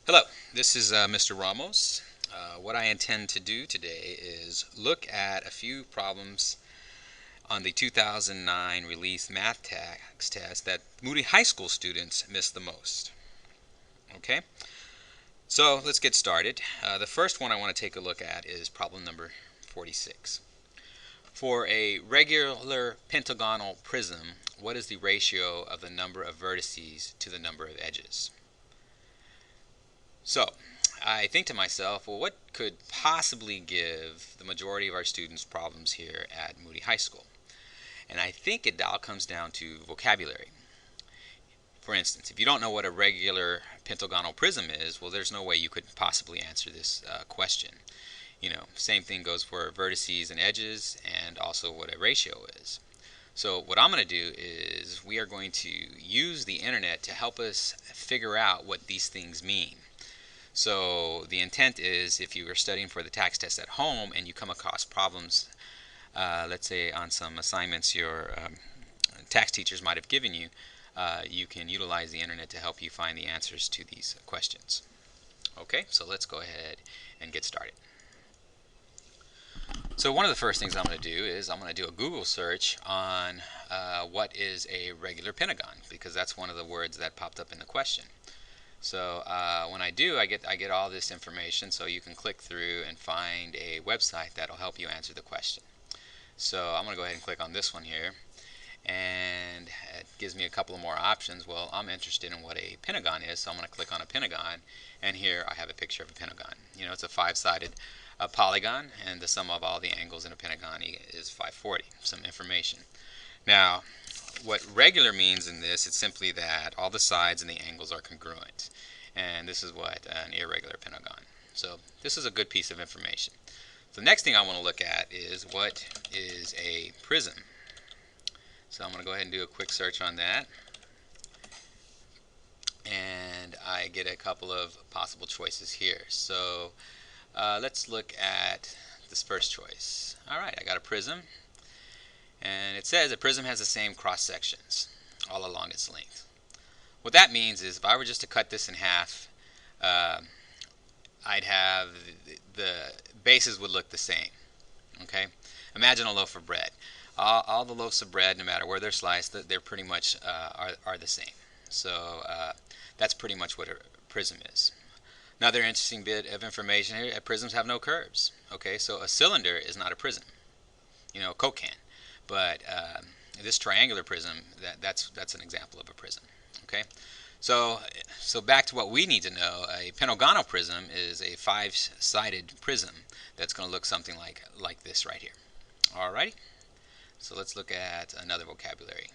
Hello, this is Mr. Ramos. What I intend to do today is look at a few problems on the 2009 release math TAKS test that Moody High School students missed the most. Okay, so let's get started. The first one I want to take a look at is problem number 46. For a regular pentagonal prism, what is the ratio of the number of vertices to the number of edges? So, I think to myself, well, what could possibly give the majority of our students problems here at Moody High School? And I think it all comes down to vocabulary. For instance, if you don't know what a regular pentagonal prism is, well, there's no way you could possibly answer this question. Same thing goes for vertices and edges, and also what a ratio is. So what I'm going to do is we are going to use the internet to help us figure out what these things mean. So the intent is, if you are studying for the TAKS test at home and you come across problems, let's say on some assignments your TAKS teachers might have given you, you can utilize the internet to help you find the answers to these questions. Okay, so let's go ahead and get started. So one of the first things I'm going to do is I'm going to do a Google search on what is a regular pentagon, because that's one of the words that popped up in the question. So when I do, I get all this information, so you can click through and find a website that'll help you answer the question. So I'm going to go ahead and click on this one here, and it gives me a couple of more options. Well, I'm interested in what a pentagon is, so I'm going to click on a pentagon, and here I have a picture of a pentagon. It's a five-sided polygon, and the sum of all the angles in a pentagon is 540. Some information. Now, what regular means in this, it's simply that all the sides and the angles are congruent. And this is what an irregular pentagon. So this is a good piece of information. So the next thing I want to look at is, what is a prism? So I'm going to go ahead and do a quick search on that. And I get a couple of possible choices here. So let's look at this first choice. Alright, I got a prism. And it says a prism has the same cross sections all along its length. What that means is, if I were just to cut this in half, I'd have the bases would look the same. Okay, imagine a loaf of bread. All the loaves of bread, no matter where they're sliced, they're pretty much are the same. So that's pretty much what a prism is. Another interesting bit of information here: prisms have no curves. Okay, so a cylinder is not a prism. A Coke can. But this triangular prism, that's an example of a prism. Okay, so back to what we need to know. A pentagonal prism is a five-sided prism that's going to look something like this right here. Alrighty, so let's look at another vocabulary.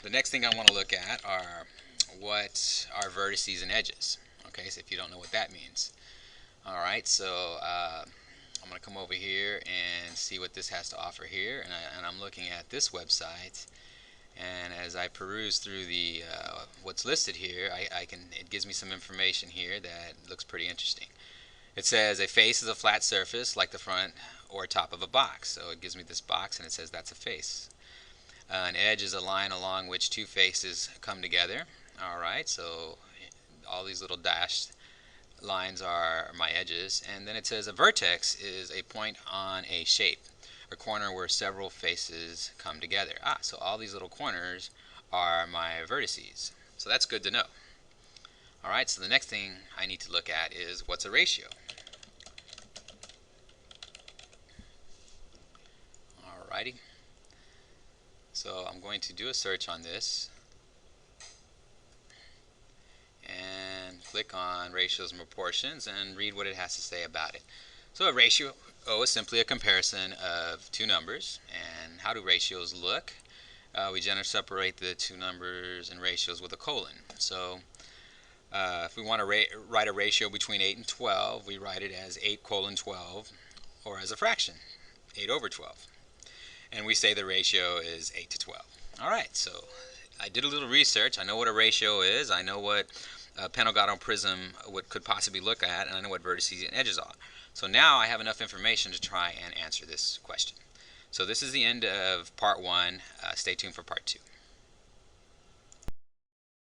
The next thing I want to look at are what are vertices and edges. Okay, so if you don't know what that means. Alright, so I'm going to come over here and see what this has to offer here, and I'm looking at this website, and as I peruse through the what's listed here, it gives me some information here that looks pretty interesting. It says a face is a flat surface like the front or top of a box, so it gives me this box and it says that's a face. An edge is a line along which two faces come together. Alright, so all these little dashed lines are my edges. And then it says a vertex is a point on a shape, a corner where several faces come together. So all these little corners are my vertices. So that's good to know. Alright, so the next thing I need to look at is, what's a ratio? Alrighty, so I'm going to do a search on this and click on ratios and proportions and read what it has to say about it. So a ratio is simply a comparison of two numbers. And how do ratios look? We generally separate the two numbers and ratios with a colon. So if we want to write a ratio between 8 and 12, we write it as 8 colon 12, or as a fraction, 8 over 12. And we say the ratio is 8 to 12. Alright, so I did a little research. I know what a ratio is. I know what a pentagonal prism could possibly look at, and I know what vertices and edges are. So now I have enough information to try and answer this question. So this is the end of part 1. Stay tuned for part 2.